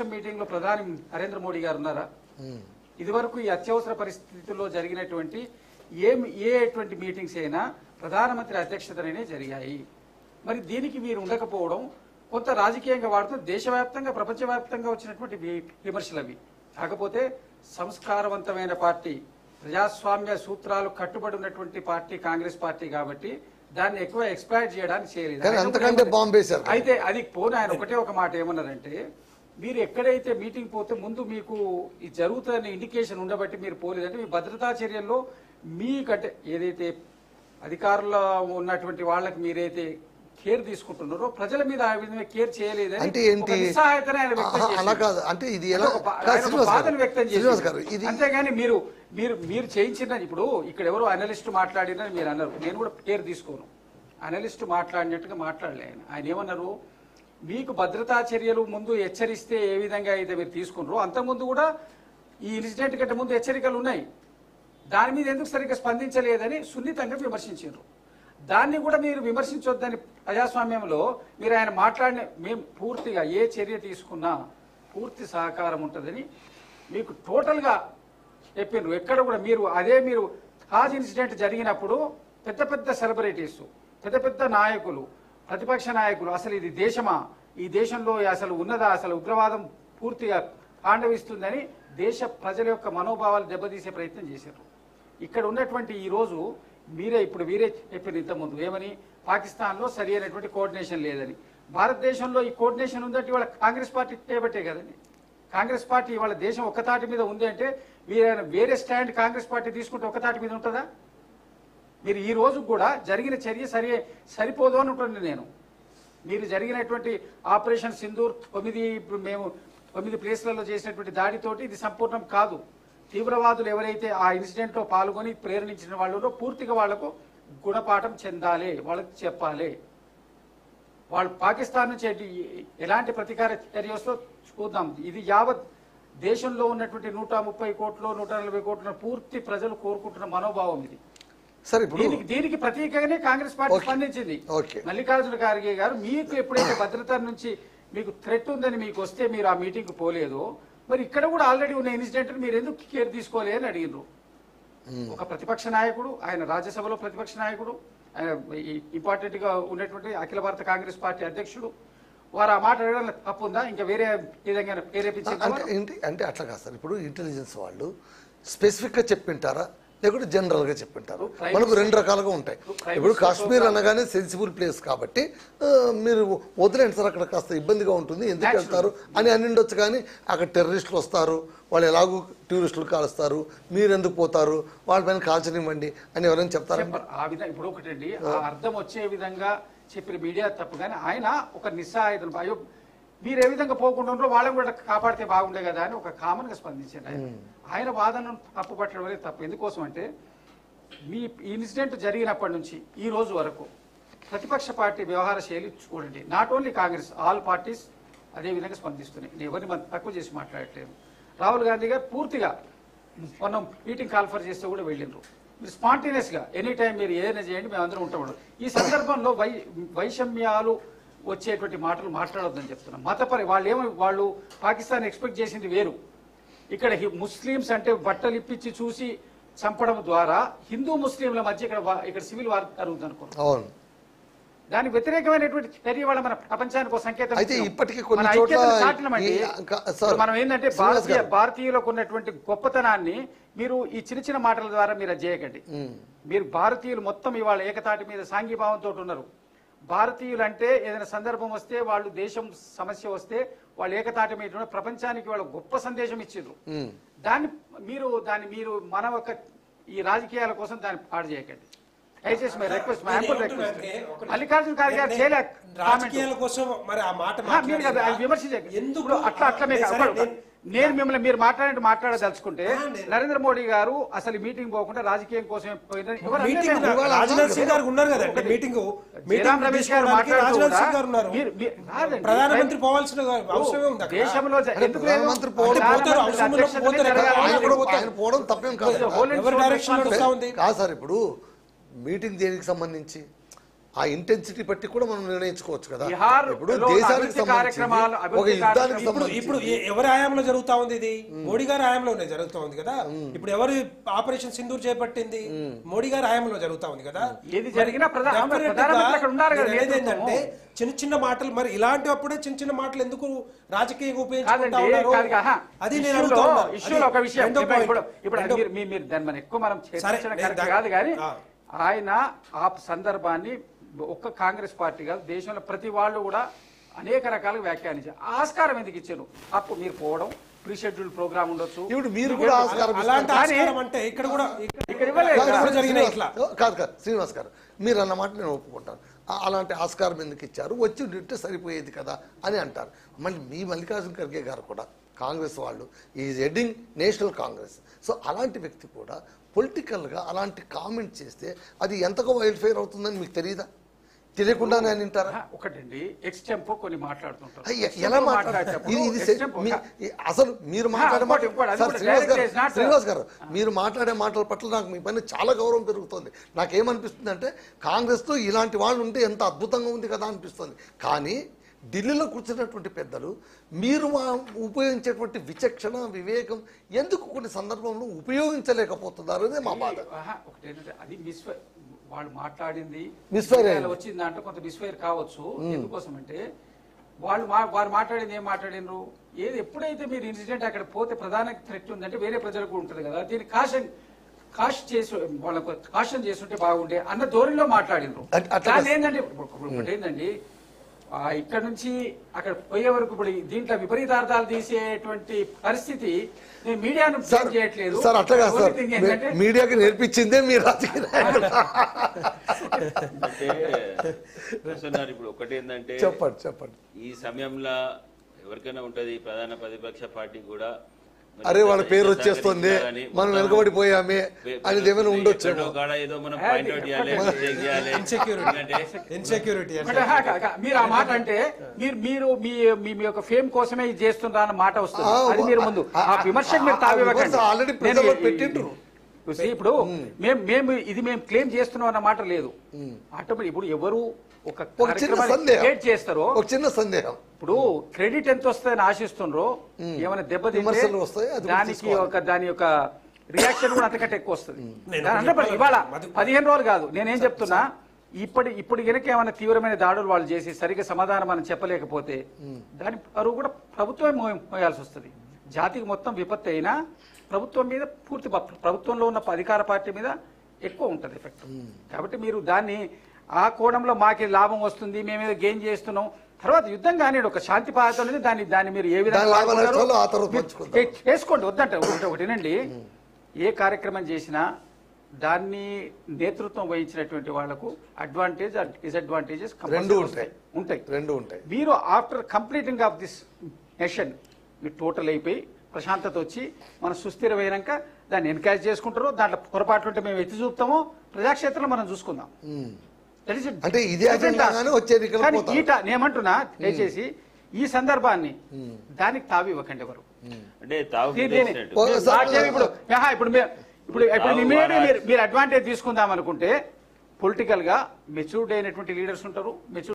Meeting లో ప్రధాని నరేంద్ర మోడీ గారు ఉన్నారా? ఇదివరకు ఈ అత్యవసర పరిస్థితుల్లో జరిగినటువంటి ఏటువంటి మీటింగ్స్ అయినా ప్రధానమంత్రి అధ్యక్షతనే జరిగాయి. మరి దీనికి మీరు ఉండకపోవడం కొంత రాజకీయంగా వాడుతూ దేశవ్యాప్తంగా ప్రపంచవ్యాప్తంగా వచ్చినటువంటి విమర్శలు అవి. కాకపోతే సంస్కారవంతమైన పార్టీ, ప్రజాస్వామ్య సూత్రాలు కట్టుబడి ఉన్నటువంటి పార్టీ కాంగ్రెస్ పార్టీ కాబట్టి దాన్ని ఎక్కువ ఎక్స్ప్లాయిట్ చేయడానికి చేయలేదు. అయితే అది పోనీ ఆయన ఒకటే ఒక మాట ఏమన్నారంటే, మీరు ఎక్కడైతే మీటింగ్ పోతే ముందు మీకు ఈ జరుగుతున్న ఇండికేషన్ ఉండబట్టి మీరు పోలేదంటే మీ భద్రతా చర్యల్లో మీకంటే ఏదైతే అధికారులు ఉన్నటువంటి వాళ్ళకి మీరైతే కేర్ తీసుకుంటున్నారో ప్రజల మీద ఆ విధంగా కేర్ చేయలేదని బాధను వ్యక్తం చేశారు. అంతేగాని మీరు మీరు మీరు చేయించిన ఇప్పుడు ఇక్కడ ఎవరో అనలిస్ట్ మాట్లాడినని మీరు అన్నారు. నేను కూడా కేర్ తీసుకోను. అనలిస్ట్ మాట్లాడినట్టుగా మాట్లాడలే. ఆయన ఏమన్నారు, మీకు భద్రతా చర్యలు ముందు హెచ్చరిస్తే ఏ విధంగా అయితే మీరు తీసుకున్నారో అంతకుముందు కూడా ఈ ఇన్సిడెంట్ కంటే ముందు హెచ్చరికలు ఉన్నాయి. దాని మీద ఎందుకు సరిగ్గా స్పందించలేదని సున్నితంగా విమర్శించారు. దాన్ని కూడా మీరు విమర్శించొద్దని ప్రజాస్వామ్యంలో మీరు ఆయన మాట్లాడిన మేము పూర్తిగా ఏ చర్య తీసుకున్నా పూర్తి సహకారం ఉంటుందని మీకు టోటల్గా చెప్పినారు. ఎక్కడ కూడా మీరు మీరు తాజ్ ఇన్సిడెంట్ జరిగినప్పుడు పెద్ద పెద్ద సెలబ్రిటీస్, పెద్ద పెద్ద నాయకులు, ప్రతిపక్ష నాయకులు అసలు ఇది దేశమా, ఈ దేశంలో అసలు ఉన్నదా, అసలు ఉగ్రవాదం పూర్తిగా తాండవిస్తుందని దేశ ప్రజల యొక్క మనోభావాలు దెబ్బతీసే ప్రయత్నం చేశారు. ఇక్కడ ఉన్నటువంటి ఈరోజు మీరే చెప్పిన ఇంతకుముందు ఏమని, పాకిస్తాన్లో సరి అయినటువంటి కోఆర్డినేషన్ లేదని. భారతదేశంలో ఈ కోఆర్డినేషన్ ఉందంటే ఇవాళ కాంగ్రెస్ పార్టీ చేయబట్టే కదండి. కాంగ్రెస్ పార్టీ ఇవాళ దేశం ఒక్కతాటి మీద ఉంది అంటే వేరే స్టాండ్ కాంగ్రెస్ పార్టీ తీసుకుంటే ఒక్కతాటి మీద ఉంటుందా? మీరు ఈ రోజు కూడా జరిగిన చర్య సరిపోదు అని ఉంటుంది. నేను మీరు జరిగినటువంటి ఆపరేషన్ సింధూర్ 9 ప్లేస్లలో చేసినటువంటి దాడితోటి ఇది సంపూర్ణం కాదు. తీవ్రవాదులు ఎవరైతే ఆ ఇన్సిడెంట్ లో పాల్గొని ప్రేరణించిన వాళ్ళు పూర్తిగా వాళ్లకు గుణపాఠం చెందాలి, వాళ్ళకి చెప్పాలి. వాళ్ళు పాకిస్తాన్ నుంచి ఎలాంటి ప్రతీకార చర్య వస్తో చూద్దాం. ఇది యావత్ దేశంలో ఉన్నటువంటి 130 కోట్లు 140 కోట్ల పూర్తి ప్రజలు కోరుకుంటున్న మనోభావం ఇది. దీనికి ప్రతీకగానే కాంగ్రెస్ పార్టీ స్పందించింది. మల్లికార్జున ఖార్గే గారు మీకు ఎప్పుడైతే భద్రత నుంచి మీకు థ్రెట్ ఉందని మీకు వస్తే మీరు ఆ మీటింగ్ కు పోలేదో, మరి ఇక్కడ కూడా ఆల్రెడీ ఉన్న ఇన్సిడెంట్ మీరు ఎందుకు కేర్ తీసుకోలే అని అడిగినారు. ఒక ప్రతిపక్ష నాయకుడు, ఆయన రాజ్యసభలో ప్రతిపక్ష నాయకుడు, ఆయన ఇంపార్టెంట్ గా ఉన్నటువంటి అఖిల భారత కాంగ్రెస్ పార్టీ అధ్యక్షుడు, వారు ఆ మాట అడగడం తప్పు ఉందా? ఇంకా వేరే విధంగా ప్రేరేపించారు అంటే అట్లా కాదు సార్. ఇప్పుడు ఇంటెలిజెన్స్ వాళ్ళు స్పెసిఫిక్ గా చెప్పింటారా లేకుంటే జనరల్ గా చెప్పింటారు? మనకు రెండు రకాలుగా ఉంటాయి. ఇప్పుడు కాశ్మీర్ అనగానే సెన్సిబుల్ ప్లేస్ కాబట్టి మీరు వదిలేండి సార్, అక్కడ కాస్త ఇబ్బందిగా ఉంటుంది, ఎందుకు వెళ్తారు అని ఉండొచ్చు. కానీ అక్కడ టెర్రరిస్టులు వస్తారు, వాళ్ళు ఎలాగూ టూరిస్టులు కాలుస్తారు, మీరు ఎందుకు పోతారు, వాళ్ళ పైన కాల్చనివ్వండి అని ఎవరైనా చెప్తారు? ఆ విధంగా ఇప్పుడు ఒకటండి, ఆ అర్థం వచ్చే విధంగా చెప్పిన మీడియా తప్పు. కానీ ఆయన ఒక నిస్సహాయతను, అయ్యో మీరు ఏ విధంగా పోకుండా ఉన్నారో వాళ్ళని కూడా కాపాడితే బాగుండే కదా అని ఒక కామన్ గా స్పందించారు. ఆయన వాదనను తప్పు పట్టడం అనేది తప్పు. ఎందుకోసం అంటే మీ ఇన్సిడెంట్ జరిగినప్పటి నుంచి ఈ రోజు వరకు ప్రతిపక్ష పార్టీ వ్యవహార శైలి చూడండి. Not only Congress, all parties అదే విధంగా స్పందిస్తున్నాయి. నేను ఎవరిని తక్కువ చేసి మాట్లాడట్లేదు. రాహుల్ గాంధీ గారు పూర్తిగా మనం మీటింగ్ కాల్ఫర్ చేస్తే కూడా వెళ్ళినారు. మీరు స్పాంటేనియస్ గా ఎనీ టైం మీరు ఏదైనా చేయండి, మేము అందరం ఉంటాం. ఈ సందర్భంలో వైషమ్యాలు వచ్చేటువంటి మాటలు మాట్లాడొద్దని చెప్తున్నాం. వాళ్ళు పాకిస్తాన్ ఎక్స్పెక్ట్ చేసింది వేరు. ఇక్కడ ముస్లింస్ అంటే బట్టలు ఇప్పించి చూసి చంపడం ద్వారా హిందూ ముస్లింల మధ్య ఇక్కడ సివిల్ వార్ జరుగుతుంది అనుకున్నాం. దానికి వ్యతిరేకమైనటువంటి చర్య వాళ్ళ మన ప్రపంచానికి ఒక సంకేతం. మనం ఏంటంటే భారతీయులకు ఉన్నటువంటి గొప్పతనాన్ని మీరు ఈ చిన్న చిన్న మాటల ద్వారా మీరు చేయకండి. మీరు భారతీయులు మొత్తం ఇవాళ ఏకతాటి మీద సాంఘీభావంతో ఉన్నారు. భారతీయులు అంటే ఏదైనా సందర్భం వస్తే, వాళ్ళు దేశం సమస్య వస్తే వాళ్ళు ఏకతాటి మీద ప్రపంచానికి వాళ్ళు గొప్ప సందేశం ఇచ్చిండ్రు. దాన్ని మీరు మన ఒక ఈ రాజకీయాల కోసం దాన్ని పాడు చేయకండి. దయచేసి my request, my ample request. Mallikarjuna Kharge గారు చేయలే రాజకీయాల కోసం మరి ఆ మాట విమర్శించండి. ఎందుకు అట్లా నేను మిమ్మల్ని మీరు మాట్లాడదలుచుకుంటే నరేంద్ర మోడీ గారు అసలు మీటింగ్ పోకుండా రాజకీయం కోసమే పోయిందని రాజ్నాథ్ సింగ్ గారు ఉన్నారు కదండి. మీటింగ్ రమేష్ గారు ప్రధానమంత్రి పోవాల్సిన అవసరం ఉంది. దేశంలో కాదు సార్. ఇప్పుడు మీటింగ్ దేనికి సంబంధించి ఆ ఇంటెన్సిటీ బట్టి కూడా మనం నిర్ణయించుకోవచ్చు కదా. బీహార్ ఇప్పుడు లో దేశానికి అభివృద్ధి కార్యక్రమాలు, సంబంధించి ఒక అభివృద్ధి యుద్ధానికి కార్యక్రమాలు ఇప్పుడు సంబంధించి ఎవరి హయాంలో జరుగుతా ఉంది ఇది? మోడీ గారి హయాంలోనే జరుగుతా ఉంది కదా. ఇప్పుడు ఎవరు ఆపరేషన్ సింధూర్ చేపట్టింది? మోడీ గారి హయాంలో జరుగుతా ఉంది కదా. ఏది జరిగినా ప్రధానమంత్రి అక్కడ ఉన్నారు కదా. ఏంటంటే చిన్న చిన్న మాటలు, మరి ఇలాంటి అప్పుడే చిన్న చిన్న మాటలు ఎందుకు రాజకీయంగా ఉపయోగించుకుంటా కాదండి, ఉన్నారు? కాదు, ఆహా. అది నేను అడుగుతా ఉన్నా. ఇష్యూలో ఒక విషయం రెండో point. ఇప్పుడు మీరు దాన్ని మనం ఎక్కువ మనం చర్చించడం కరెక్ట్ కాదు, కానీ ఆయన ఆ సందర్భాన్ని ఒక్క కాంగ్రెస్ పార్టీ కాదు, దేశంలో ప్రతి వాళ్ళు కూడా అనేక రకాలుగా వ్యాఖ్యానించారు. ఆస్కారం ఎందుకు ఇచ్చారు? అప్పుడు మీరు పోవడం, ప్రీ షెడ్యూల్ ప్రోగ్రామ్ ఉండొచ్చు, ఇప్పుడు మీరు కూడా ఆస్కారం అలాంటి కానీ ఆస్కారం అంటే ఇక్కడ కూడా ఇక్కడ ఇవ్వలేదు కదా. ఇక్కడ జరిగిన ఇట్లా కాదు కాదు శ్రీనివాస్ గారు, మీరు అన్నమాట నేను ఒప్పుకుంటాను. అలాంటి ఆస్కారం ఎందుకు ఇచ్చారు, వచ్చి ఉంటే సరిపోయేది కదా అని అంటారు. మళ్ళీ మీ మల్లికార్జున ఖర్గే గారు కూడా కాంగ్రెస్ వాళ్ళు is heading national Congress. So అలాంటి వ్యక్తి కూడా పొలిటికల్గా అలాంటి కామెంట్ చేస్తే అది ఎంతగా వైల్డ్ ఫైర్ అవుతుందని మీకు తెలియదా? తెలియకుండానే అని వింటారా? ఒకటండి, ఎక్స్టెంపో కొన్ని మాట్లాడుతుంటారు. ఎలా అసలు మీరు మాట్లాడే శ్రీనివాస్ గారు, మీరు మాట్లాడే మాటల పట్ల నాకు మీ పైన చాలా గౌరవం పెరుగుతుంది. నాకేమనిపిస్తుంది అంటే కాంగ్రెస్లో ఇలాంటి వాళ్ళు ఉంటే ఎంత అద్భుతంగా ఉంది కదా అనిపిస్తుంది. కానీ ఢిల్లీలో కూర్చున్నటువంటి పెద్దలు మీరు ఉపయోగించేటువంటి విచక్షణ, వివేకం ఎందుకు కొన్ని సందర్భంలో ఉపయోగించలేకపోతున్నారు అనేది మా బాధ. ఒకటేంటంటే అది వాళ్ళు మాట్లాడింది మిస్ఫైర్ వచ్చింది దాంట్లో కొంత మిస్ఫైర్ కావచ్చు. ఎందుకోసం అంటే వారు మాట్లాడింది ఏం మాట్లాడినరు, ఏది ఎప్పుడైతే మీరు ఇన్సిడెంట్ అక్కడ పోతే ప్రధాన థ్రెట్ ఉందంటే వేరే ప్రజలకు ఉంటుంది కదా, దీన్ని కాషన్ చేసి వాళ్ళకు కాషన్ చేస్తుంటే బాగుండే అన్న ధోరణిలో మాట్లాడినరు. దాని ఏంటంటే ఒకటి ఏంటండి, ఇక్కడ నుంచి అక్కడ పోయే వరకు ఇప్పుడు దీంట్లో విపరీతార్థాలు తీసేటువంటి పరిస్థితి నేను మీడియాను చేయట్లేదు సార్. అట్లాగా సార్, మీడియాకి నేర్పించిందే మీరు రాజకీయ ఇప్పుడు ఒకటి ఏంటంటే చెప్పండి ఈ సమయంలో ఎవరికైనా ఉంటది, ప్రధాన ప్రతిపక్ష పార్టీ కూడా అరే వాళ్ళ పేరు వచ్చేస్తుంది, మనం వెనుకబడిపోయామే అనేది ఏమైనా ఉండొచ్చు. మీరు ఆ మాట అంటే మీరు మీ యొక్క ఫేమ్ కోసమే ఇది చేస్తుండ్రా అన్న మాట వస్తుంది. అది మీరు ముందు ఆ విమర్శకు మీరు తావివ్వకండి. ఆల్రెడీ ప్రజల్లో పెట్టిండ్రు. ఇప్పుడు మేము క్లెయిమ్ చేస్తున్నాం అన్న మాట లేదు. ఆటోమేటిక్ ఇప్పుడు ఎవరు ఒక చేస్తారో ఒక చిన్న సందేహం, ఇప్పుడు క్రెడిట్ ఎంత వస్తుందని ఆశిస్తుండ్రో, ఏమైనా దెబ్బతింటే దాని యొక్క రియాక్షన్ కూడా అంతకంటే ఎక్కువ వస్తుంది. ఇవాళ 15 రోజులు కాదు, నేనేం చెప్తున్నా, ఇప్పుడు గనక ఏమైనా తీవ్రమైన దాడులు వాళ్ళు చేసి సరిగ్గా సమాధానం మనం చెప్పలేకపోతే దాని పరువు కూడా ప్రభుత్వమే మోయాల్సి వస్తుంది. జాతికి మొత్తం విపత్తు అయినా ప్రభుత్వం మీద పూర్తి, ప్రభుత్వంలో ఉన్న అధికార పార్టీ మీద ఎక్కువ ఉంటుంది ఎఫెక్ట్. కాబట్టి మీరు దాన్ని ఆ కోణంలో మాకే లాభం వస్తుంది, మేమేదో గెయిన్ చేస్తున్నాం, తర్వాత యుద్ధం కానీ ఒక శాంతి పాత్ర దాన్ని మీరు ఏ విధంగా చేసుకోండి. వద్దంటే ఒకటేనండి, ఏ కార్యక్రమం చేసినా దాన్ని నేతృత్వం వహించినటువంటి వాళ్లకు అడ్వాంటేజ్ డిసడ్వాంటేజెస్ ఉంటాయి. మీరు after completing of this nation మీరు టోటల్ అయిపోయి ప్రశాంతత వచ్చి మనం సుస్థిరమైనాక దాన్ని ఎన్కరేజ్ చేసుకుంటారో, దాంట్లో పొరపాట్లు ఉంటే మేము ఎత్తి చూపుతామో ప్రజాక్షేత్రంలో మనం చూసుకుందాం. అంటే ఇదే నేమంటున్నా, దయచేసి ఈ సందర్భాన్ని దానికి తావి ఇవ్వకండి ఎవరు. అంటే ఇప్పుడు మీరు అడ్వాంటేజ్ తీసుకుందాం అనుకుంటే పొలిటికల్ గా మెచ్యూర్డ్ అయినటువంటి లీడర్స్ ఉంటారు, మెచ్యూర్డ్